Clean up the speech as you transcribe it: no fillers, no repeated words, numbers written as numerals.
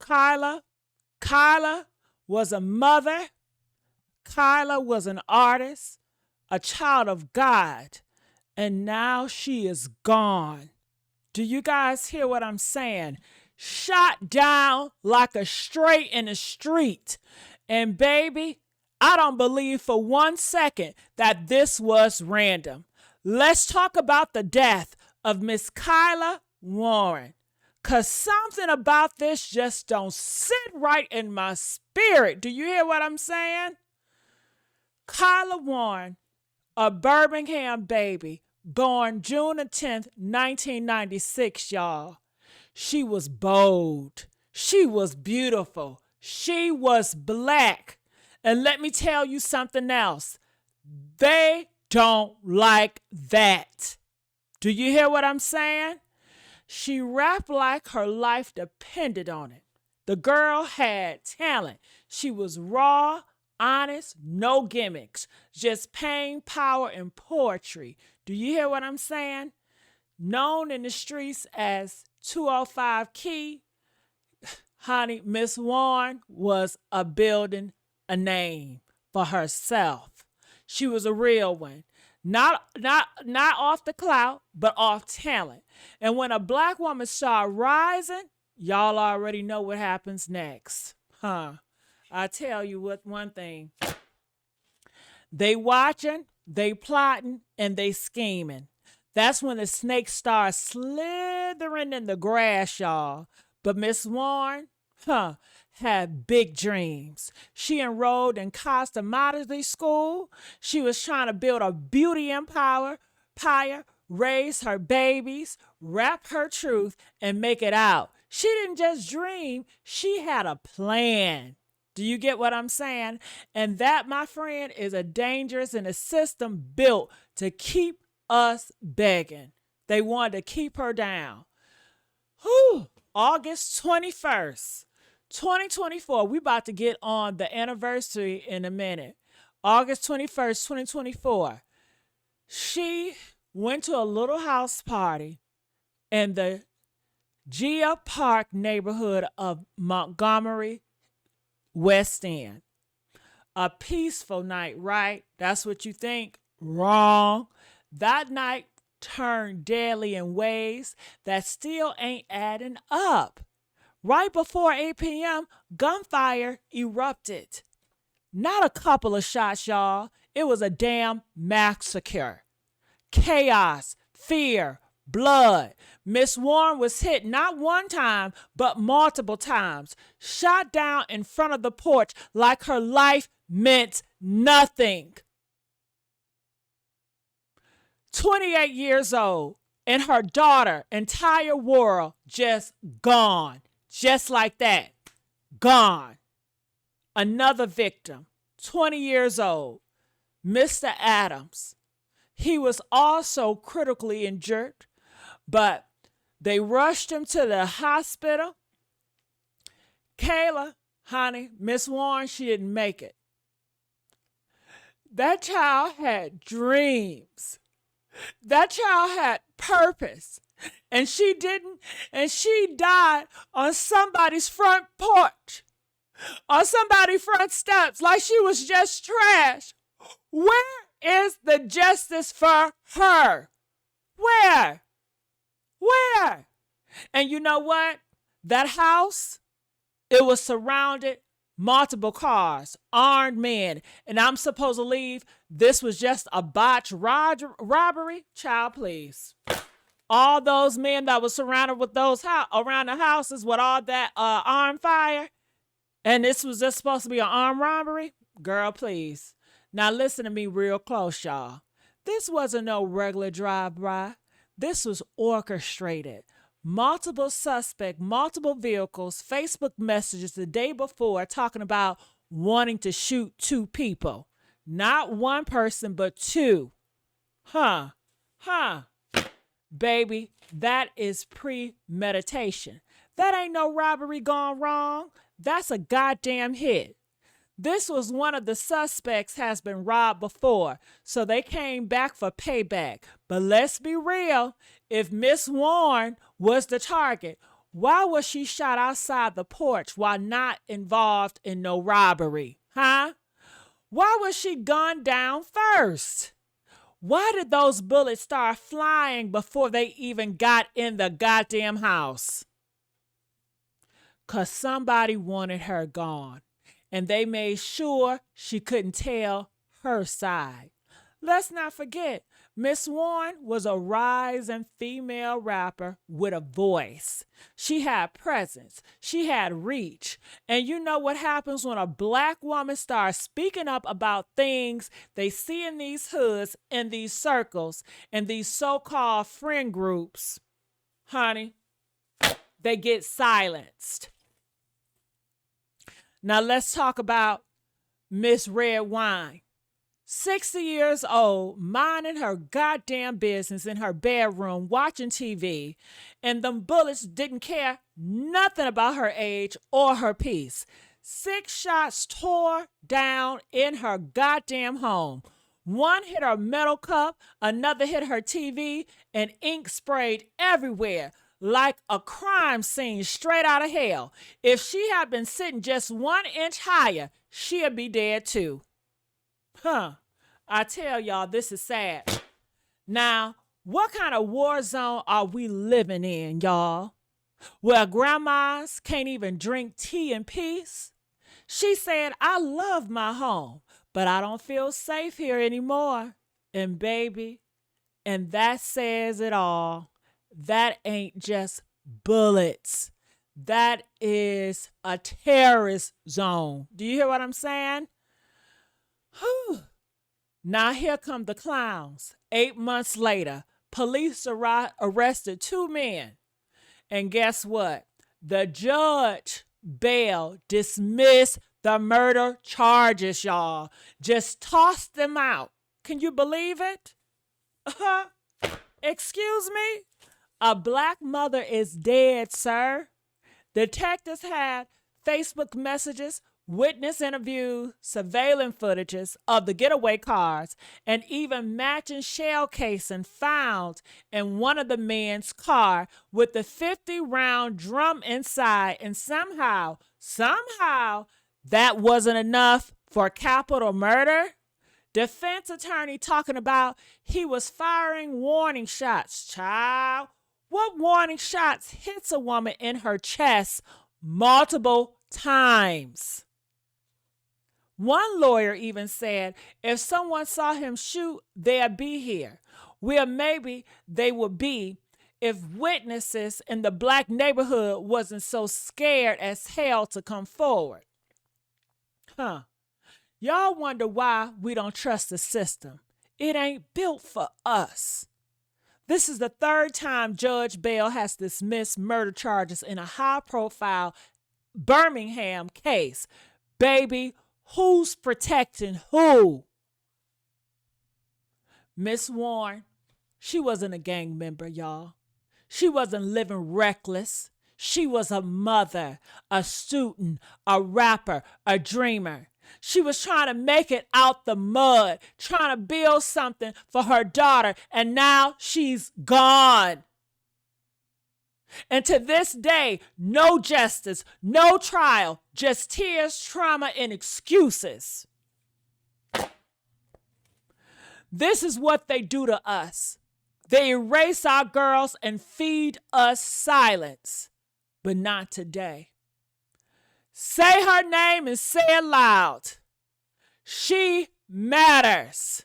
Kayla was a mother. Kayla was an artist, a child of God, and now she is gone. Do you guys hear what I'm saying? Shot down like a stray in the street. And baby, I don't believe for 1 second that this was random. Let's talk about the death of Miss Kayla Warren. Cause something about this just don't sit right in my spirit. Do you hear what I'm saying? Kayla Warren, a Birmingham baby, born June 10th, 1996, y'all. She was bold. She was beautiful. She was black. And let me tell you something else. They don't like that. Do you hear what I'm saying? She rapped like her life depended on it. The girl had talent. She was raw, honest, no gimmicks, just pain, power, and poetry. Do you hear what I'm saying? Known in the streets as 205 Key, honey, Miss Warren was a building a name for herself. She was a real one. Not off the clout, but off talent. And when a black woman started rising, y'all already know what happens next. I tell you what one thing. They watching, they plotting, and they scheming. That's when the snakes start slithering in the grass, y'all. But Miss Warren, had big dreams. She enrolled in cosmetology school. She was trying to build a beauty empire, raise her babies, rap her truth, and make it out. She didn't just dream, she had a plan. Do you get what I'm saying? And that, my friend, is a dangerous and a system built to keep us begging. They wanted to keep her down. August 21st. 2024, we about to get on the anniversary in a minute. August 21st, 2024. She went to a little house party in the Gia Park neighborhood of Montgomery, West End. A peaceful night, right? That's what you think? Wrong. That night turned deadly in ways that still ain't adding up. Right before 8 p.m., gunfire erupted. Not a couple of shots, y'all. It was a damn massacre. Chaos, fear, blood. Miss Warren was hit not one time, but multiple times. Shot down in front of the porch like her life meant nothing. 28 years old, and her daughter, entire world, just gone. Just like that. Gone. Another victim, 20 years old, Mr. Adams. He was also critically injured, but they rushed him to the hospital. Kayla, honey, Miss Warren, she didn't make it. That child had dreams. That child had purpose. And she didn't, and she died on somebody's front porch, on somebody's front steps, like she was just trash. Where is the justice for her? Where? And you know what? That house, it was surrounded multiple cars, armed men, and I'm supposed to leave. This was just a botched robbery. Child, please. All those men that were surrounded with those around the houses with all that armed fire, and this was just supposed to be an armed robbery? Girl, please. Now listen to me real close, y'all. This wasn't no regular drive-by. This was orchestrated. Multiple suspects, multiple vehicles, Facebook messages the day before talking about wanting to shoot 2 people. Not one person, but 2. Baby, that is premeditation. That ain't no robbery gone wrong. That's a goddamn hit. This was one of the suspects has been robbed before, so they came back for payback. But let's be real, if Miss Warren was the target, Why was she shot outside the porch while not involved in no robbery? Huh? Why was she gunned down first? Why did those bullets start flying before they even got in the goddamn house? 'Cause somebody wanted her gone, and they made sure she couldn't tell her side. Let's not forget, Miss Warren was a rising female rapper with a voice. She had presence. She had reach. And you know what happens when a black woman starts speaking up about things they see in these hoods, in these circles, in these so-called friend groups? Honey, they get silenced. Now let's talk about Miss Red Wine. 60 years old, minding her goddamn business in her bedroom, watching TV, and them bullets didn't care nothing about her age or her peace. 6 shots tore down in her goddamn home. One hit her metal cup, another hit her TV, and ink sprayed everywhere like a crime scene straight out of hell. If she had been sitting just 1 inch higher, she'd be dead too. I tell y'all, this is sad. Now, what kind of war zone are we living in, y'all? Where grandmas can't even drink tea in peace? She said, I love my home, but I don't feel safe here anymore. And baby, and that says it all. That ain't just bullets. That is a terrorist zone. Do you hear what I'm saying? Whew. Now here come the clowns. 8 months later, police arrested 2 men. And guess what? The judge bail dismissed the murder charges, y'all. Just tossed them out. Can you believe it? Excuse me? A black mother is dead, sir. Detectives had Facebook messages, witness interviews, surveillance footages of the getaway cars, and even matching shell casing found in one of the men's car with the 50-round drum inside. And somehow, that wasn't enough for capital murder. Defense attorney talking about he was firing warning shots. Child, what warning shots hits a woman in her chest multiple times? One lawyer even said if someone saw him shoot, they'd be here. Well, maybe they would be if witnesses in the black neighborhood wasn't so scared as hell to come forward. Y'all wonder why we don't trust the system. It ain't built for us. This is the 3rd time Judge Bell has dismissed murder charges in a high-profile Birmingham case. Baby, who's protecting who? Miss Warren, she wasn't a gang member, y'all. She wasn't living reckless. She was a mother, a student, a rapper, a dreamer. She was trying to make it out the mud, trying to build something for her daughter, and now she's gone. And to this day, no justice, no trial, just tears, trauma, and excuses. This is what they do to us. They erase our girls and feed us silence, but not today. Say her name and say it loud. She matters.